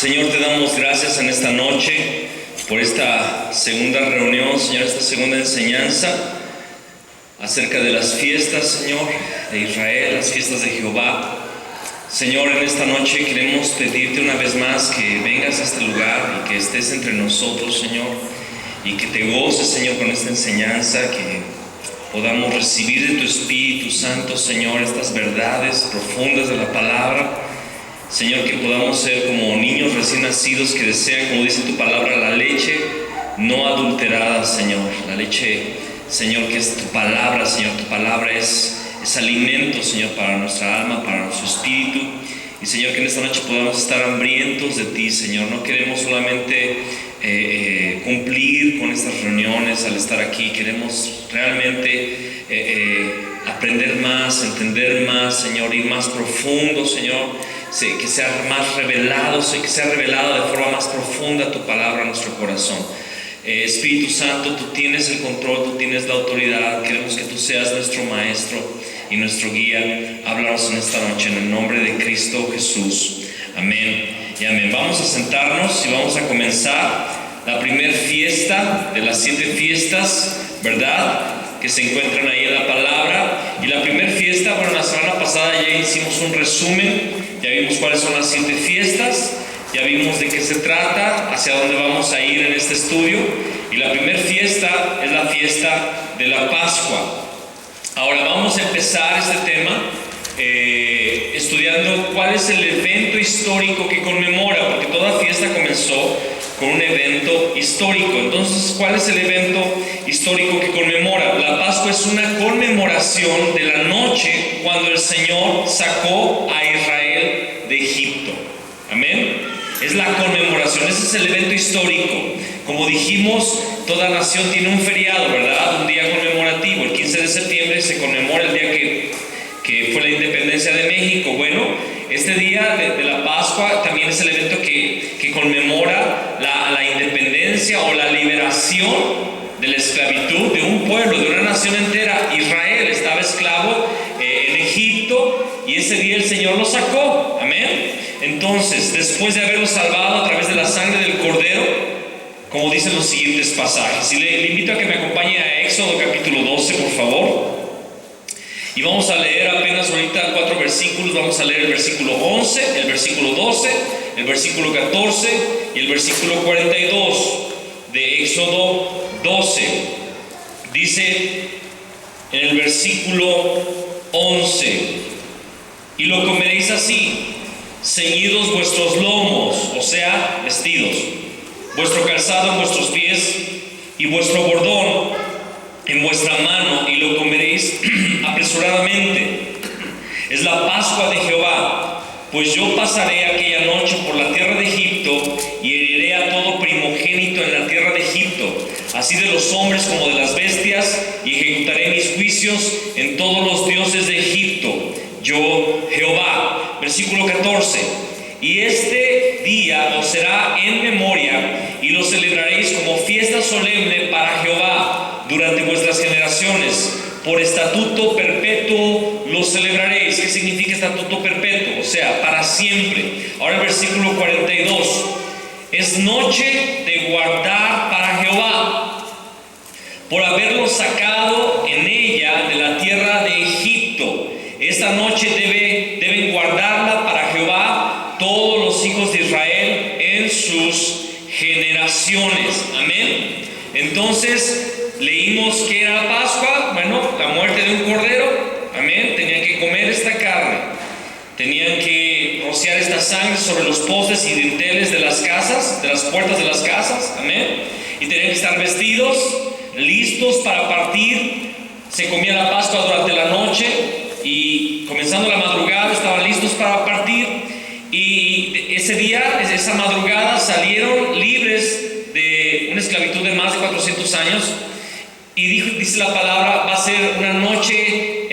Señor, te damos gracias en esta noche por esta segunda reunión, Señor, esta segunda enseñanza acerca de las fiestas, Señor, de Israel, las fiestas de Jehová. Señor, en esta noche queremos pedirte una vez más que vengas a este lugar y que estés entre nosotros, Señor, y que te goces, Señor, con esta enseñanza, que podamos recibir de tu Espíritu Santo, Señor, estas verdades profundas de la palabra. Señor, que podamos ser como niños recién nacidos que desean, como dice tu palabra, la leche no adulterada, Señor. La leche, Señor, que es tu palabra, Señor. Tu palabra es alimento, Señor, para nuestra alma, para nuestro espíritu. Y, Señor, que en esta noche podamos estar hambrientos de ti, Señor. No queremos solamente cumplir con estas reuniones al estar aquí. Queremos realmente aprender más, entender más, Señor, ir más profundo, Señor. Que sea más revelado, que sea revelado de forma más profunda tu palabra a nuestro corazón. Espíritu Santo, tú tienes el control, tú tienes la autoridad. Queremos que tú seas nuestro maestro y nuestro guía. Háblanos en esta noche en el nombre de Cristo Jesús. Amén y amén. Vamos a sentarnos y vamos a comenzar la primera fiesta de las 7 fiestas, ¿verdad?, que se encuentran ahí en la palabra. Y la primera fiesta, bueno, la semana pasada ya hicimos un resumen. Ya vimos cuáles son las 7 fiestas, ya vimos de qué se trata, hacia dónde vamos a ir en este estudio. Y la primera fiesta es la fiesta de la Pascua. Ahora vamos a empezar este tema estudiando cuál es el evento histórico que conmemora, porque toda fiesta comenzó con un evento histórico. Entonces, ¿cuál es el evento histórico que conmemora? La Pascua es una conmemoración de la noche cuando el Señor sacó a Israel de Egipto. Amén. Es la conmemoración, ese es el evento histórico. Como dijimos, toda nación tiene un feriado, ¿verdad? Un día conmemorativo. El 15 de septiembre se conmemora el día que fue la independencia de México. Bueno, este día de la Pascua también es el evento que conmemora la independencia o la liberación de la esclavitud de un pueblo, de una nación entera. Israel estaba esclavo en Egipto y ese día el Señor lo sacó. Amén. Entonces, después de haberlo salvado a través de la sangre del Cordero, como dicen los siguientes pasajes, y le invito a que me acompañe a Éxodo capítulo 12, por favor. Y vamos a leer apenas ahorita 4 versículos. Vamos a leer el versículo 11, el versículo 12, el versículo 14 y el versículo 42 de Éxodo 12. Dice en el versículo 11: y lo comeréis así, ceñidos vuestros lomos, o sea, vestidos, vuestro calzado en vuestros pies y vuestro bordón en vuestra mano, y lo comeréis apresuradamente. Es la Pascua de Jehová, pues yo pasaré aquella noche por la tierra de Egipto y heriré a todo primogénito en la tierra de Egipto, así de los hombres como de las bestias, y ejecutaré mis juicios en todos los dioses de Egipto. Yo, Jehová. Versículo 14: y este día os será en memoria, y lo celebraréis como fiesta solemne para Jehová durante vuestras generaciones. Por estatuto perpetuo lo celebraréis. ¿Qué significa estatuto perpetuo? O sea, para siempre. Ahora el versículo 42: es noche de guardar para Jehová, por haberlo sacado en ella de la tierra de Egipto. Esta noche deben guardarla para Jehová todos los hijos de Israel en sus generaciones. Amén. Entonces, leímos que era la Pascua. Bueno, la muerte de un cordero. Amén. Tenían que comer esta carne. Tenían que rociar esta sangre sobre los postes y dinteles de las casas, de las puertas de las casas. Amén. Y tenían que estar vestidos, listos para partir. Se comía la Pascua durante la noche y comenzando la madrugada estaban listos para partir. Y ese día, esa madrugada, salieron libres de una esclavitud de más de 400 años. Y dice la palabra, va a ser una noche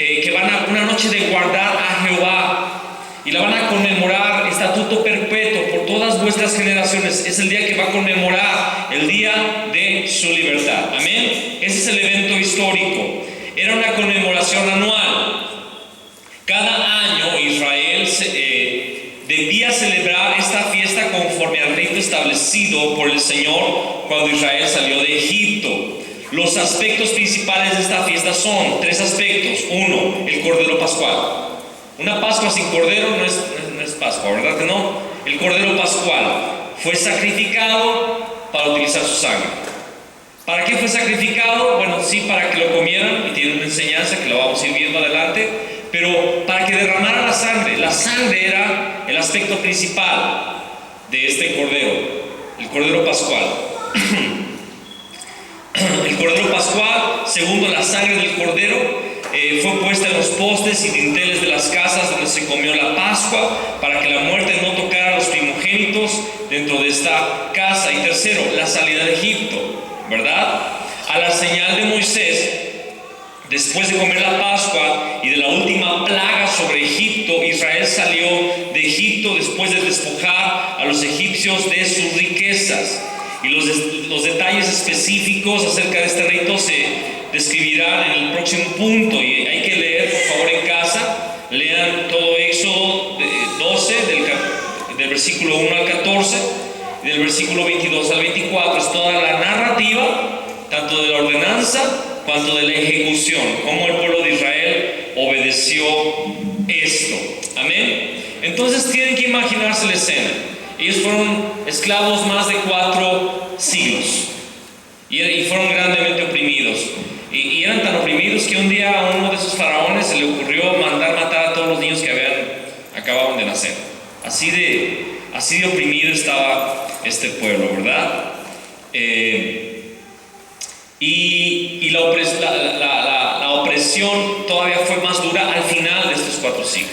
una noche de guardar a Jehová, y la van a conmemorar estatuto perpetuo por todas vuestras generaciones. Es el día que va a conmemorar el día de su libertad. Amén. Ese es el evento histórico. Era una conmemoración anual. Cada año Israel debía celebrar esta fiesta conforme al rito establecido por el Señor cuando Israel salió de Egipto. Los aspectos principales de esta fiesta son 3 aspectos. 1, el Cordero Pascual. Una Pascua sin Cordero no es Pascua, ¿verdad que no? El Cordero Pascual fue sacrificado para utilizar su sangre. ¿Para qué fue sacrificado? Bueno, sí, para que lo comieran, y tiene una enseñanza que lo vamos a ir viendo adelante, pero para que derramara la sangre. La sangre era el aspecto principal de este Cordero, el Cordero Pascual. El Cordero Pascual, segundo, la sangre del Cordero fue puesta en los postes y dinteles de las casas donde se comió la Pascua, para que la muerte no tocara a los primogénitos dentro de esta casa. Y tercero, la salida de Egipto, ¿verdad? A la señal de Moisés, después de comer la Pascua y de la última plaga sobre Egipto, Israel salió de Egipto después de despojar a los egipcios de sus riquezas. Y los detalles específicos acerca de este rito se describirán en el próximo punto. Y hay que leer, por favor, en casa. Lean todo Éxodo 12, del versículo 1 al 14, y del versículo 22 al 24. Es toda la narrativa, tanto de la ordenanza cuanto de la ejecución, cómo el pueblo de Israel obedeció esto. Amén. Entonces tienen que imaginarse la escena. Ellos fueron esclavos más de 4 siglos y fueron grandemente oprimidos. Y eran tan oprimidos que un día a uno de esos faraones se le ocurrió mandar matar a todos los niños que acababan de nacer. Así de oprimido estaba este pueblo, ¿verdad? Y la opresión todavía fue más dura al final de estos 4 siglos.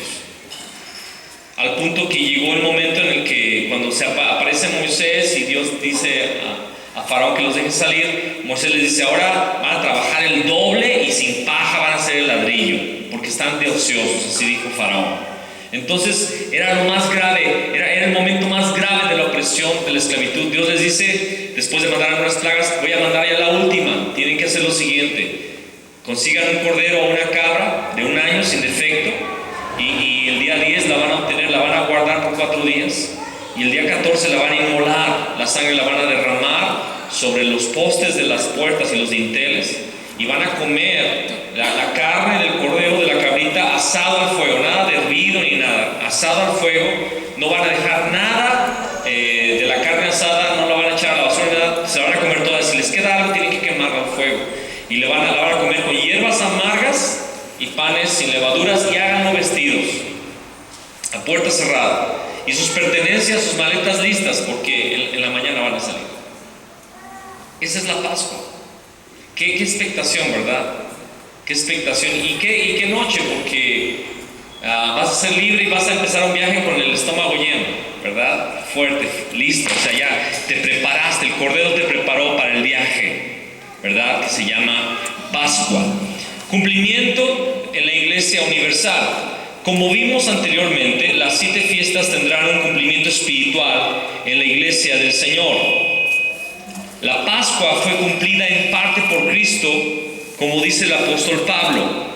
Al punto que llegó el momento en el que cuando se aparece Moisés y Dios dice a Faraón que los deje salir, Moisés les dice: ahora van a trabajar el doble y sin paja van a hacer el ladrillo, porque están de ociosos, así dijo Faraón. Entonces era lo más grave, era el momento más grave de la opresión, de la esclavitud. Dios les dice, después de mandar algunas plagas, voy a mandar ya la última. Tienen que hacer lo siguiente: consigan un cordero o una cabra de 1 año sin defecto, y el día 10 la van a obtener, la van a guardar por 4 días, y el día 14 la van a inmolar, la sangre la van a derramar sobre los postes de las puertas y los dinteles, y van a comer la carne del cordero, de la cabrita, asado al fuego, nada de hervido ni nada, asado al fuego. No van a dejar nada de la carne asada, no la van a echar a la basura, nada, se la van a comer toda. Si les queda algo, tienen que quemarla al fuego, y la van a comer con hierbas amargas y panes sin levaduras, y háganlo vestidos a puerta cerrada, y sus pertenencias, sus maletas listas, porque en la mañana van a salir. Esa es la Pascua. Qué expectación, ¿verdad? Qué expectación, y qué noche, porque vas a ser libre y vas a empezar un viaje con el estómago lleno, ¿verdad? Fuerte, listo, o sea, ya te preparaste, el Cordero te preparó para el viaje, ¿verdad? Que se llama Pascua. Cumplimiento en la Iglesia Universal. Como vimos anteriormente, las 7 fiestas tendrán un cumplimiento espiritual en la Iglesia del Señor. La Pascua fue cumplida en parte por Cristo, como dice el apóstol Pablo.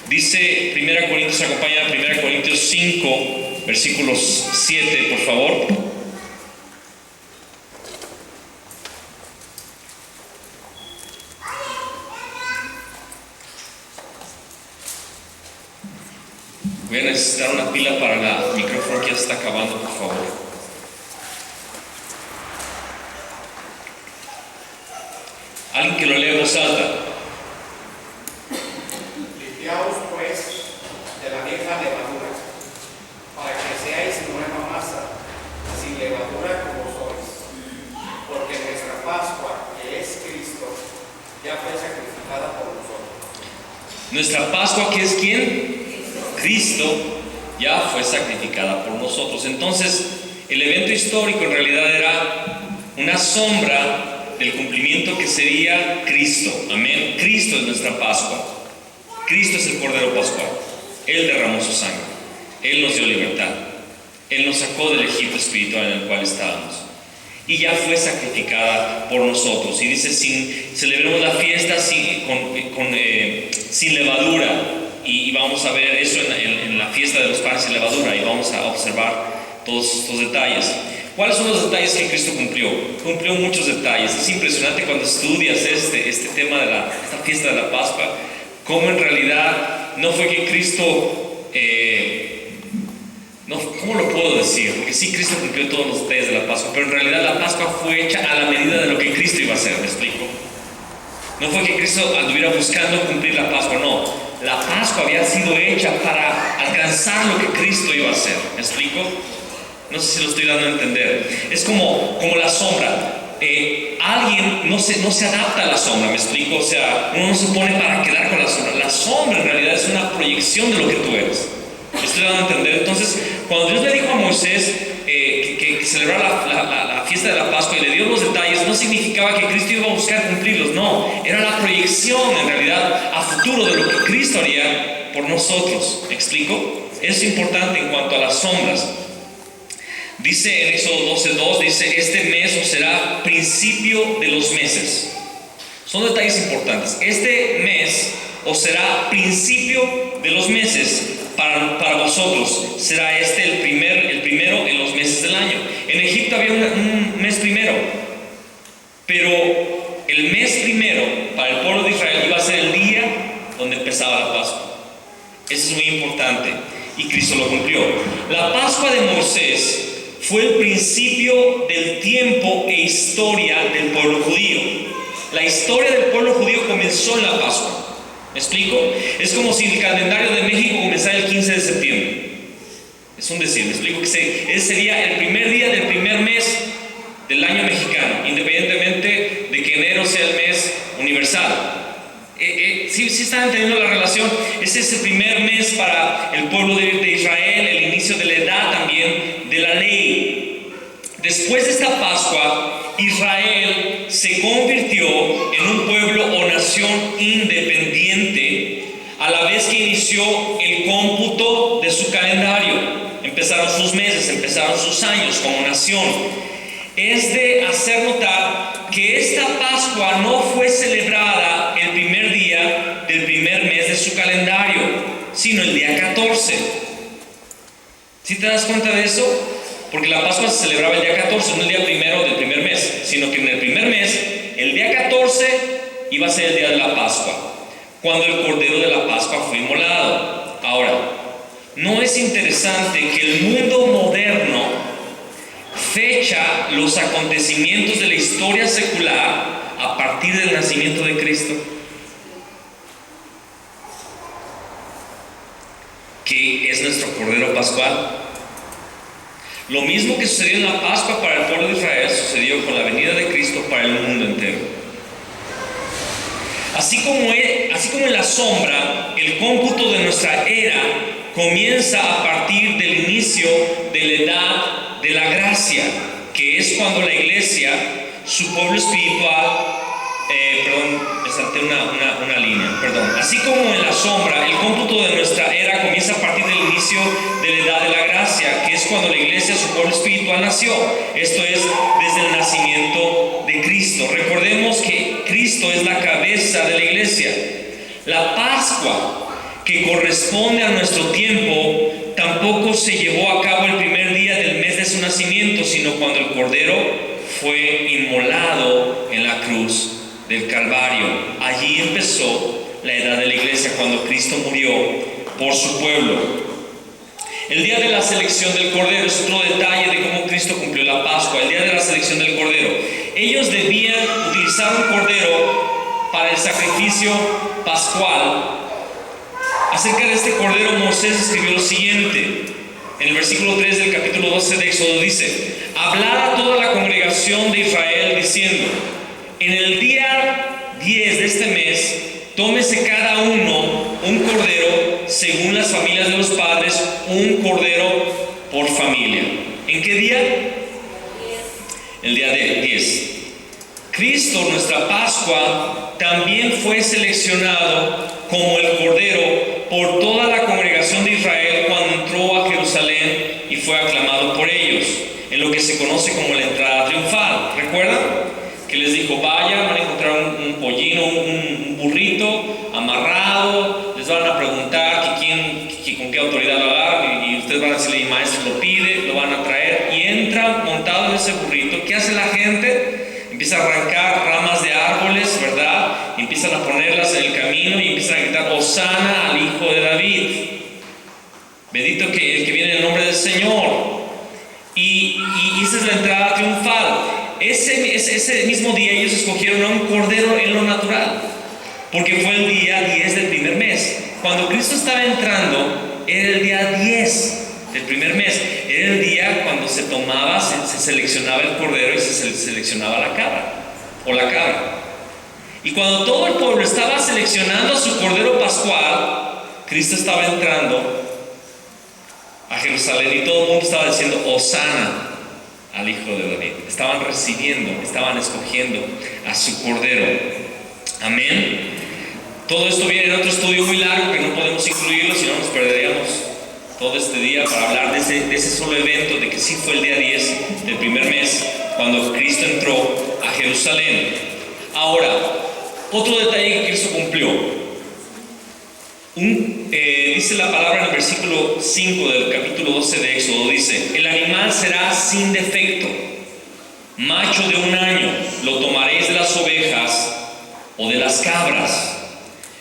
Dice 1 Corintios, acompaña a 1 Corintios 5, versículos 7, por favor. Voy a necesitar una pila para el micrófono que ya se está acabando, por favor. Alguien que lo lea en voz alta. Limpiaos pues de la vieja levadura, para que seáis nueva masa, sin levadura como sois. Porque nuestra Pascua, que es Cristo, ya fue sacrificada por nosotros. Nuestra Pascua, que es ¿quién? Cristo, ya fue sacrificada por nosotros. Entonces, el evento histórico en realidad era una sombra del cumplimiento que sería Cristo. Amén. Cristo es nuestra Pascua. Cristo es el Cordero Pascual. Él derramó su sangre. Él nos dio libertad. Él nos sacó del Egipto espiritual en el cual estábamos. Y ya fue sacrificada por nosotros. Y dice, celebremos la fiesta sin levadura. Y vamos a ver eso en la fiesta de los panes sin levadura. Y vamos a observar todos estos detalles. ¿Cuáles son los detalles que Cristo cumplió? Cumplió muchos detalles. Es impresionante cuando estudias este tema de esta fiesta de la Pascua, cómo en realidad no fue que Cristo, ¿cómo lo puedo decir? Porque sí, Cristo cumplió todos los detalles de la Pascua, pero en realidad la Pascua fue hecha a la medida de lo que Cristo iba a hacer, ¿me explico? No fue que Cristo anduviera buscando cumplir la Pascua, no. La Pascua había sido hecha para alcanzar lo que Cristo iba a hacer, ¿me explico? No sé si lo estoy dando a entender. Es como la sombra. Alguien no se adapta a la sombra, ¿me explico? O sea, uno no se pone para quedar con la sombra. La sombra en realidad es una proyección de lo que tú eres. ¿Me estoy dando a entender? Entonces, cuando Dios le dijo a Moisés que celebrara la fiesta de la Pascua y le dio los detalles, no significaba que Cristo iba a buscar cumplirlos, no. Era la proyección en realidad a futuro de lo que Cristo haría por nosotros. ¿Me explico? Es importante en cuanto a las sombras. Dice en Éxodo 12:2, dice: este mes os será principio de los meses. Son detalles importantes. Este mes os será principio de los meses para vosotros. Será este el primero en los meses del año. En Egipto había un mes primero, pero el mes primero para el pueblo de Israel iba a ser el día donde empezaba la Pascua. Eso es muy importante y Cristo lo cumplió. La Pascua de Moisés fue el principio del tiempo e historia del pueblo judío. La historia del pueblo judío comenzó en la Pascua. ¿Me explico? Es como si el calendario de México comenzara el 15 de septiembre. Es un decir, ¿me explico? Que ese sería el primer día del primer mes del año mexicano, independientemente de que enero sea el mes universal. ¿Sí están entendiendo la relación? Ese es el primer mes para el pueblo de Israel, el inicio de la edad también de la ley. Después de esta Pascua, Israel se convirtió en un pueblo o nación independiente a la vez que inició el cómputo de su calendario. Empezaron sus meses, empezaron sus años como nación. Es de hacer notar que esta Pascua no fue celebrada el primer día del primer mes de su calendario, sino el día 14. ¿Sí te das cuenta de eso? Porque la Pascua se celebraba el día 14, no el día primero del primer mes, sino que en el primer mes, el día 14, iba a ser el día de la Pascua, cuando el cordero de la Pascua fue inmolado. Ahora, ¿no es interesante que el mundo moderno fecha los acontecimientos de la historia secular a partir del nacimiento de Cristo? Que es nuestro Cordero Pascual. Lo mismo que sucedió en la Pascua para el pueblo de Israel, sucedió con la venida de Cristo para el mundo entero. Así como en la sombra, el cómputo de nuestra era comienza a partir del inicio de la edad de la gracia, que es cuando la iglesia, su pueblo espiritual, me salté una línea, así como en la sombra, el cómputo de nuestra era comienza a partir del inicio de la edad de la gracia, que es cuando la iglesia, su pueblo espiritual, nació. Esto es desde el nacimiento de Cristo. Recordemos que Cristo es la cabeza de la iglesia. La Pascua, que corresponde a nuestro tiempo, tampoco se llevó a cabo el primer día del mes de su nacimiento, sino cuando el Cordero fue inmolado en la cruz del Calvario. Allí empezó la edad de la iglesia, cuando Cristo murió por su pueblo. El día de la selección del Cordero es otro detalle de cómo Cristo cumplió la Pascua. El día de la selección del Cordero, ellos debían utilizar un cordero para el sacrificio pascual. Acerca de este cordero, Moisés escribió lo siguiente. En el versículo 3 del capítulo 12 de Éxodo dice: hablad a toda la congregación de Israel diciendo: en el día 10 de este mes, tómese cada uno un cordero según las familias de los padres, un cordero por familia. ¿En qué día? El día de 10. Cristo, nuestra Pascua, también fue seleccionado como el cordero por toda la congregación de Israel cuando entró a Jerusalén y fue aclamado por ellos, en lo que se conoce como la entrada triunfal. ¿Recuerdan? Que les dijo: vayan, van a encontrar un pollino, un burrito amarrado, les van a preguntar con qué autoridad lo agarran, y ustedes van a decirle: mi maestro lo pide, lo van a traer. entra montado en ese burrito, ¿qué hace la gente? Empieza a arrancar ramas de árboles, ¿verdad? Y empiezan a ponerlas en el camino y empiezan a gritar: Hosana al Hijo de David. Bendito que el que viene en el nombre del Señor. Y esa es la entrada triunfal. Ese mismo día ellos escogieron a un cordero en lo natural, porque fue el día 10 del primer mes. Cuando Cristo estaba entrando, era el día 10 del primer mes. Era el día cuando se tomaba, se seleccionaba el cordero y se seleccionaba la cabra, o la cabra. Y cuando todo el pueblo estaba seleccionando a su cordero pascual, Cristo estaba entrando a Jerusalén y todo el mundo estaba diciendo: Hosana al Hijo de David. Estaban recibiendo, estaban escogiendo a su cordero. Amén. Todo esto viene en otro estudio muy largo que no podemos incluirlo, si no nos perderíamos todo este día para hablar de ese solo evento, de que sí fue el día 10 del primer mes cuando Cristo entró a Jerusalén. Ahora, otro detalle que Cristo cumplió. Dice la palabra en el versículo 5 del capítulo 12 de Éxodo, dice: el animal será sin defecto, macho de 1 año, lo tomaréis de las ovejas o de las cabras.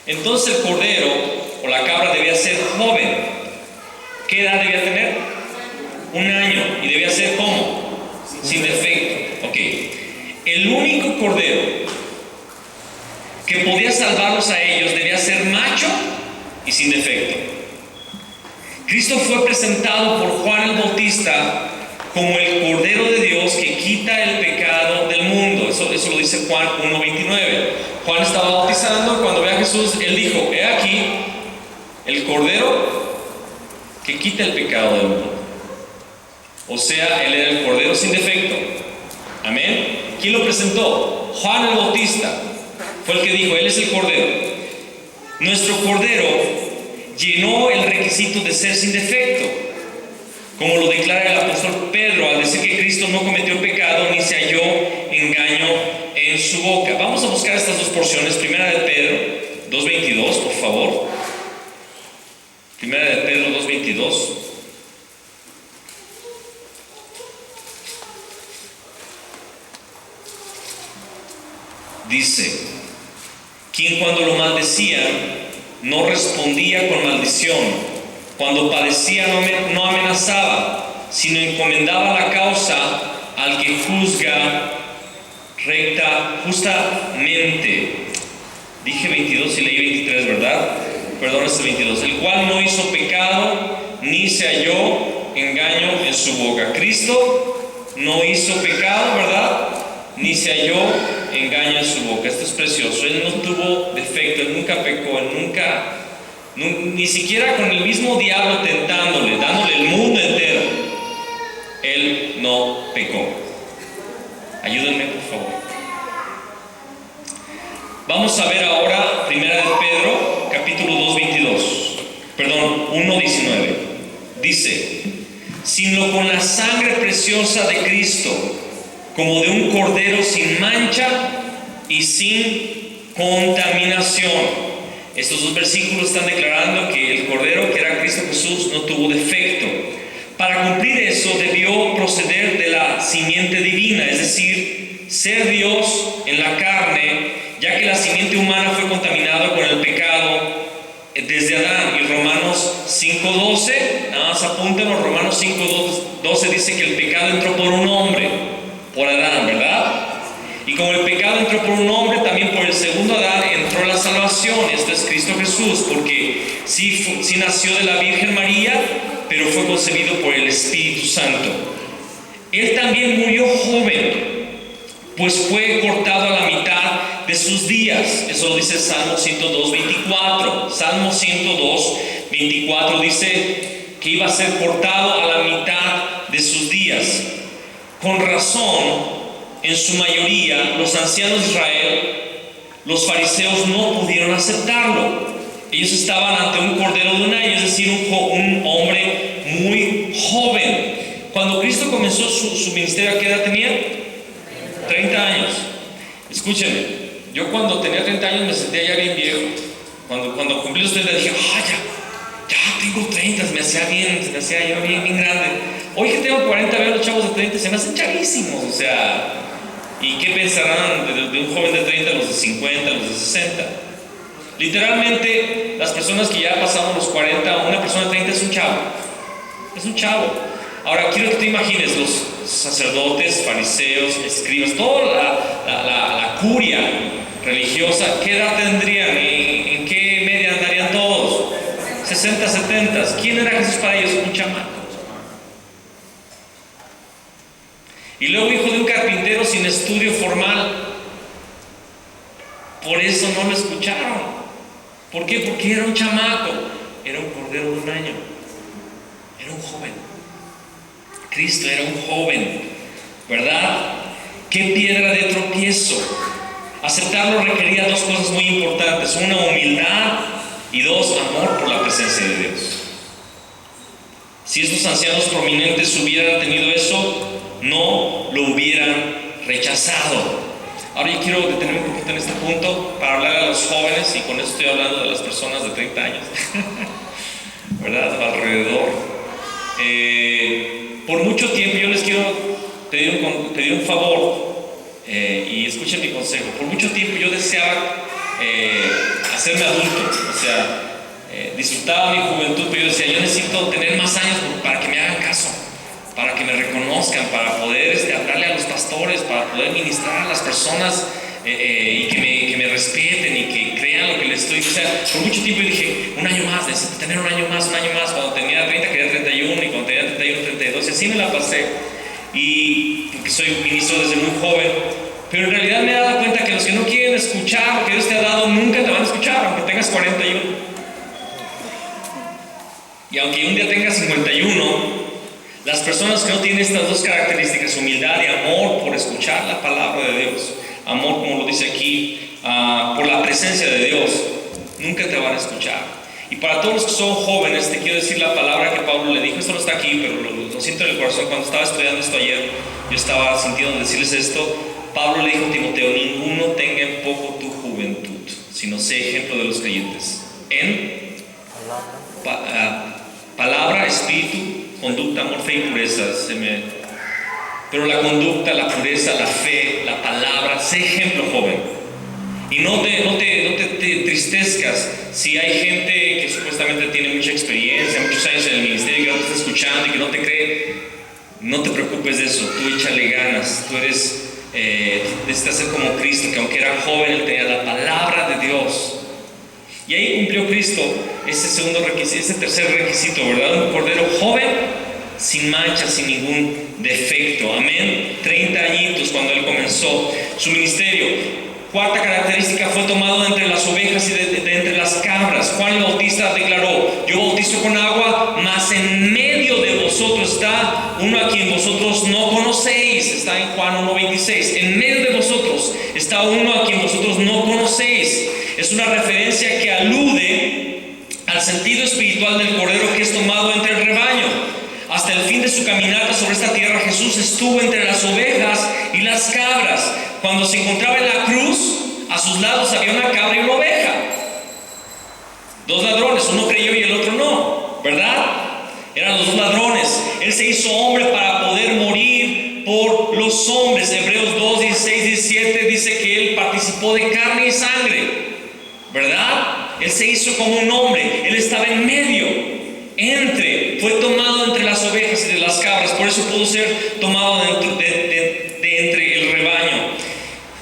Entonces el cordero o la cabra debía ser joven. ¿Qué edad debía tener? 1 año. ¿Y debía ser cómo? Sin defecto. Ok. El único cordero que podía salvarlos a ellos debía ser macho y sin defecto. Cristo fue presentado por Juan el Bautista como el Cordero de Dios que quita el pecado del mundo. Eso lo dice Juan 1:29. Juan estaba bautizando y cuando ve a Jesús, él dijo: he aquí el Cordero que quita el pecado del mundo. O sea, él era el Cordero sin defecto. Amén. ¿Quién lo presentó? Juan el Bautista. Fue el que dijo: él es el Cordero. Nuestro Cordero llenó el requisito de ser sin defecto, como lo declara el apóstol Pedro al decir que Cristo no cometió pecado ni se halló engaño en su boca. Vamos a buscar estas dos porciones. Primera de Pedro 2:22, por favor. Primera de Pedro 2:22. Dice: quien cuando lo maldecían no respondía con maldición, cuando padecía no amenazaba, sino encomendaba la causa al que juzga justamente. Dije 22 y leí 23, ¿verdad? Perdón, es el 22. El cual no hizo pecado, ni se halló engaño en su boca. Cristo no hizo pecado, ¿verdad? Ni se halló engaño en su boca. Esto es precioso. Él no tuvo defecto, él nunca pecó, ni siquiera con el mismo diablo tentándole, dándole el mundo entero, él no pecó. Ayúdenme, por favor. Vamos a ver ahora Primera de Pedro, capítulo 1:19. Dice: sino con la sangre preciosa de Cristo, como de un cordero sin mancha y sin contaminación. Estos dos versículos están declarando que el cordero, que era Cristo Jesús, no tuvo defecto. Para cumplir eso debió proceder de la simiente divina, es decir, ser Dios en la carne, ya que la simiente humana fue contaminada con el pecado desde Adán. Y Romanos 5:12, nada más apúntenlo, Romanos 5:12 dice que el pecado entró por un hombre, por Adán, ¿verdad? Y como el pecado entró por un hombre, también por el segundo Adán entró la salvación. Esto es Cristo Jesús, porque sí nació de la Virgen María, pero fue concebido por el Espíritu Santo. Él también murió joven, pues fue cortado a la mitad de sus días. Eso lo dice Salmo 102:24. Salmo 102:24 dice que iba a ser cortado a la mitad de sus días. Con razón, en su mayoría, los ancianos de Israel, los fariseos, no pudieron aceptarlo. Ellos estaban ante un cordero de 1 año, es decir, un hombre muy joven. Cuando Cristo comenzó su ministerio, ¿a qué edad tenía? 30 años. Escúchenme, yo cuando tenía 30 años me sentía ya bien viejo. Cuando cumplí los 30 dije: ya tengo 30, me hacía yo bien grande. Hoy que tengo 40, veo a los chavos de 30, se me hacen chavísimos, o sea, ¿y qué pensarán de un joven de 30 a los de 50, a los de 60? Literalmente, las personas que ya pasamos los 40, una persona de 30 es un chavo. Es un chavo. Ahora, quiero que te imagines los sacerdotes, fariseos, escribas, toda la curia religiosa, ¿qué edad tendrían? ¿En qué media andarían todos? 60, 70. ¿Quién era Jesús para ellos? Un chamaco. Y luego hijo de un carpintero sin estudio formal. Por eso no lo escucharon. ¿Por qué? Porque era un chamaco. Era un cordero de un año. Era un joven. Cristo era un joven, ¿verdad? ¿Qué piedra de tropiezo? Aceptarlo requería dos cosas muy importantes: una, humildad, y dos, amor por la presencia de Dios. Si estos ancianos prominentes hubieran tenido eso, no lo hubieran rechazado. Ahora yo quiero detenerme un poquito en este punto para hablar a los jóvenes, y con esto estoy hablando de las personas de 30 años, ¿verdad? Alrededor. Por mucho tiempo yo les quiero pedir un favor, y escuchen mi consejo. Por mucho tiempo yo deseaba hacerme adulto, o sea, disfrutaba mi juventud, pero yo decía, yo necesito tener más años para que me hagan caso, para que me reconozcan, para poder hablarle a los pastores, para poder ministrar a las personas, y que me respeten y que crean lo que les estoy diciendo. O sea, por mucho tiempo yo dije, un año más, necesito tener un año más. Cuando tenía 30 quería 31, y cuando tenía 31, 32, y así me la pasé. Y porque soy ministro desde muy joven, pero en realidad me he dado cuenta que los que no quieren escuchar lo que Dios te ha dado, nunca te van a escuchar, aunque tengas 41. Y aunque un día tengas 51, las personas que no tienen estas dos características, humildad y amor por escuchar la palabra de Dios, amor, como lo dice aquí, por la presencia de Dios, nunca te van a escuchar. Y para todos los que son jóvenes, te quiero decir la palabra que Pablo le dijo. Esto no está aquí, pero lo siento en el corazón. Cuando estaba estudiando esto ayer, yo estaba sintiendo decirles esto. Pablo le dijo a Timoteo: ninguno tenga en poco tu juventud, sino sé ejemplo de los creyentes en palabra, espíritu, conducta, amor, fe y pureza. Pero la conducta, la pureza, la fe, la palabra, sé ejemplo, joven. Y no te entristezcas si hay gente que supuestamente tiene mucha experiencia, muchos años en el ministerio, que no te está escuchando y que no te cree. No te preocupes de eso, tú échale ganas. Tú necesitas ser como Cristo, que aunque era joven, él tenía la palabra de Dios. Y ahí cumplió Cristo ese tercer requisito, ¿verdad? Un cordero joven, sin mancha, sin ningún defecto. Amén. 30 añitos cuando él comenzó su ministerio. Cuarta característica: fue tomado de entre las ovejas y de entre las cabras. Juan el Bautista declaró: yo bautizo con agua, mas en medio de vosotros está uno a quien vosotros no conocéis. Está en Juan 1:26. En medio de vosotros está uno a quien vosotros no conocéis. Es una referencia que alude al sentido espiritual del cordero que es tomado entre el rebaño. Hasta el fin de su caminata sobre esta tierra, Jesús estuvo entre las ovejas y las cabras. Cuando se encontraba en la cruz, a sus lados había una cabra y una oveja. Dos ladrones, uno creyó y el otro no, ¿verdad? Eran los dos ladrones. Él se hizo hombre para poder morir por los hombres. Hebreos 2, 16, 17 dice que él participó de carne y sangre, ¿verdad? Él se hizo como un hombre. Él estaba en medio. Fue tomado entre las ovejas y de las cabras. Por eso pudo ser tomado de entre el rebaño.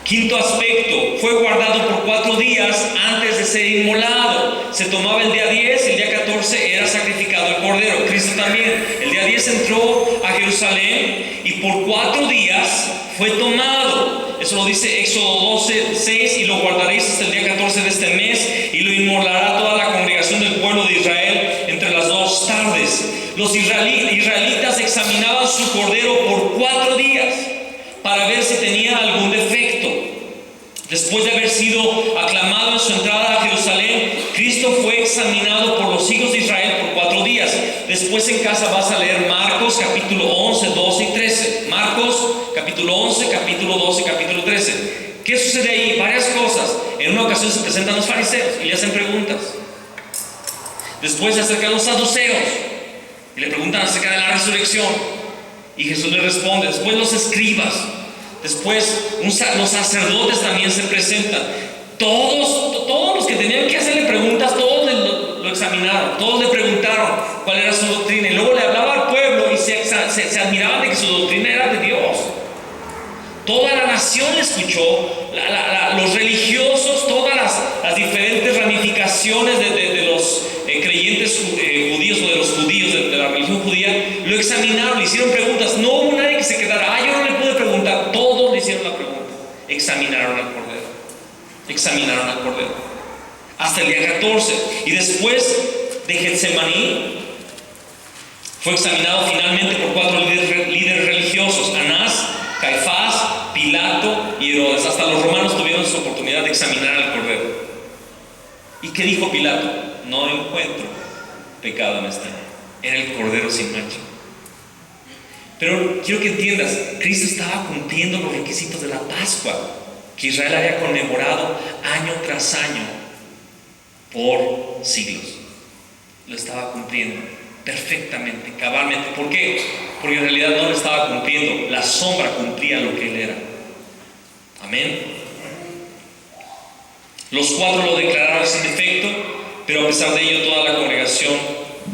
Quinto aspecto: fue guardado por 4 días antes de ser inmolado. Se tomaba el día 10, el día 14 era sacrificado el cordero. Cristo también. El día 10 entró a Jerusalén y por 4 días fue tomado. Eso lo dice Éxodo 12, 6: y lo guardaréis hasta el día 14 de este mes, y lo inmolará toda la congregación del pueblo de Israel entre las 2 tardes. Los israelitas examinaban su cordero por 4 días para ver si tenía algún defecto. Después de haber sido aclamado en su entrada a Jerusalén, Cristo fue examinado por los hijos de Israel por 4 días. Después en casa vas a leer Marcos capítulo 11, 12 y 13. Marcos capítulo 11, capítulo 12, capítulo 13. ¿Qué sucede ahí? Varias cosas. En una ocasión se presentan los fariseos y le hacen preguntas. Después se acercan los saduceos y le preguntan acerca de la resurrección. Y Jesús le responde, después los escribas, después los sacerdotes también se presentan. Todos los que tenían que hacerle preguntas, todos lo examinaron, todos le preguntaron cuál era su doctrina. Y luego le hablaba al pueblo y se admiraban de que su doctrina era de Dios. Toda la nación le escuchó, los religiosos, todas las diferentes ramificaciones de los creyentes judíos o de los judíos de la religión judía, lo examinaron, le hicieron preguntas. No hubo nadie que se quedara, yo no le pude preguntar. Todos le hicieron la pregunta. Examinaron al Cordero hasta el día 14. Y después de Getsemaní fue examinado finalmente por 4 líderes religiosos: Anás, Caifás, Pilato y Herodes. Hasta los romanos tuvieron su oportunidad de examinar al Cordero. ¿Y qué dijo Pilato? No encuentro pecado en este. Era el Cordero sin mancha. Pero quiero que entiendas, Cristo estaba cumpliendo los requisitos de la Pascua que Israel había conmemorado año tras año por siglos. Lo estaba cumpliendo perfectamente, cabalmente. ¿Por qué? Porque en realidad no lo estaba cumpliendo, la sombra cumplía lo que él era. Amén. Los 4 lo declararon sin defecto, pero a pesar de ello toda la congregación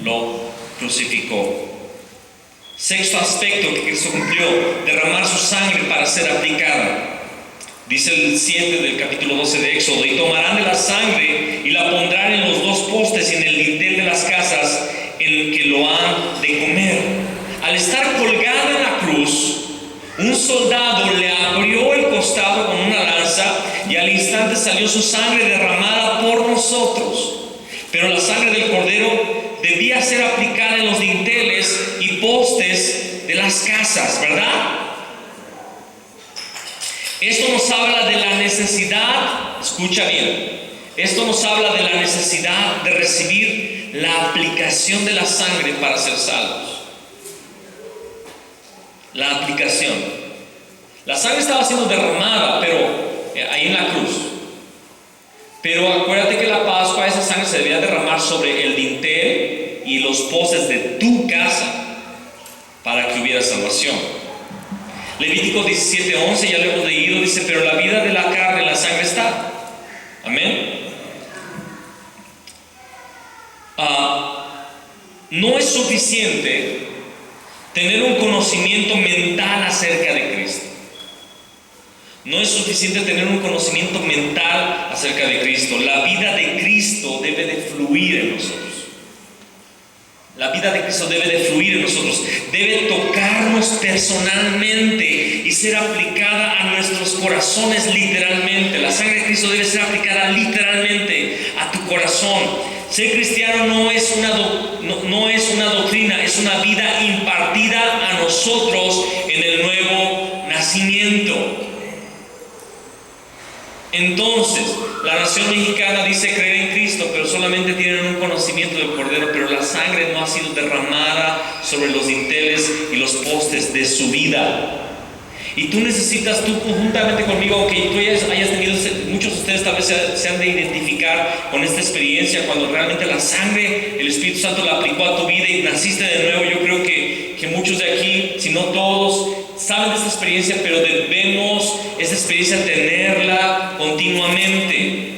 lo crucificó. Sexto aspecto que Cristo cumplió: derramar su sangre para ser aplicada. Dice el 7 del capítulo 12 de Éxodo: y tomarán de la sangre y la pondrán en los 2 postes y en el dintel de las casas en que lo han de comer. Al estar colgado en la cruz, un soldado le abrió el costado con una lanza y al instante salió su sangre derramada por nosotros. Pero la sangre del Cordero debía ser aplicada en los dinteles y postes de las casas, ¿verdad? Esto nos habla de la necesidad, escucha bien, esto nos habla de la necesidad de recibir la aplicación de la sangre para ser salvos. La aplicación. La sangre estaba siendo derramada, pero ahí en la cruz. Pero acuérdate que la Pascua, esa sangre se debía derramar sobre el dintel y los postes de tu casa para que hubiera salvación. Levítico 17:11, ya lo hemos leído, dice: pero la vida de la carne en la sangre está. Amén. No es suficiente tener un conocimiento mental acerca de Cristo. No es suficiente tener un conocimiento mental acerca de Cristo. La vida de Cristo debe de fluir en nosotros. La vida de Cristo debe de fluir en nosotros. Debe tocarnos personalmente y ser aplicada a nuestros corazones literalmente. La sangre de Cristo debe ser aplicada literalmente a tu corazón. Ser cristiano no es una doctrina, es una vida impartida a nosotros en el nuevo nacimiento. Entonces, la nación mexicana dice creer en Cristo, pero solamente tienen un conocimiento del Cordero, pero la sangre no ha sido derramada sobre los dinteles y los postes de su vida. Y tú necesitas, tú conjuntamente conmigo, aunque tú hayas tenido, muchos de ustedes tal vez se han de identificar con esta experiencia, cuando realmente la sangre, el Espíritu Santo la aplicó a tu vida y naciste de nuevo. Yo creo que muchos de aquí, si no todos, saben de esta experiencia, pero debemos esa experiencia tenerla continuamente.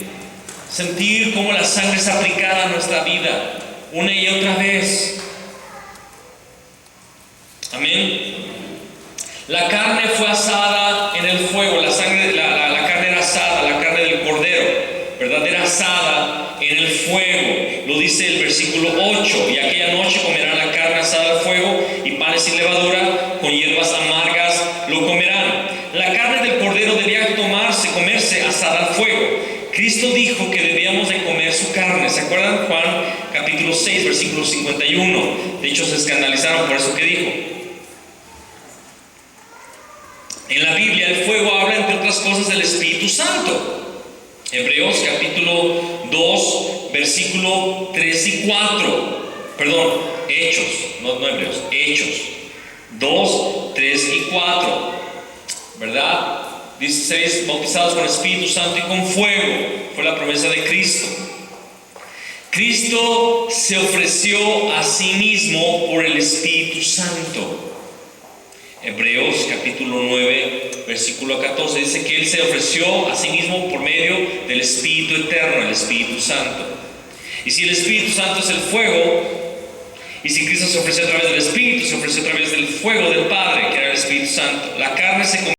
Sentir cómo la sangre es aplicada a nuestra vida una y otra vez. Amén. La carne fue asada en el fuego, la carne era asada, la carne del Cordero, ¿verdad? Era asada en el fuego. Lo dice el versículo 8: y aquella noche comerán la carne asada al fuego y panes sin levadura, con hierbas amargas lo comerán. La carne del Cordero debía comerse asada al fuego. Cristo dijo que debíamos de comer su carne. ¿Se acuerdan? Juan capítulo 6, versículo 51. De hecho, se escandalizaron por eso que dijo. En la Biblia el fuego habla, entre otras cosas, del Espíritu Santo. Hebreos capítulo 2, versículo 3 y 4. Perdón, Hechos, no Hebreos, Hechos 2, 3 y 4. ¿Verdad? Dice: seréis bautizados con Espíritu Santo y con fuego. Fue la promesa de Cristo. Cristo se ofreció a sí mismo por el Espíritu Santo. Hebreos capítulo 9, versículo 14, dice que Él se ofreció a sí mismo por medio del Espíritu Eterno, el Espíritu Santo. Y si el Espíritu Santo es el fuego, y si Cristo se ofreció a través del Espíritu, se ofreció a través del fuego del Padre, que era el Espíritu Santo, la carne se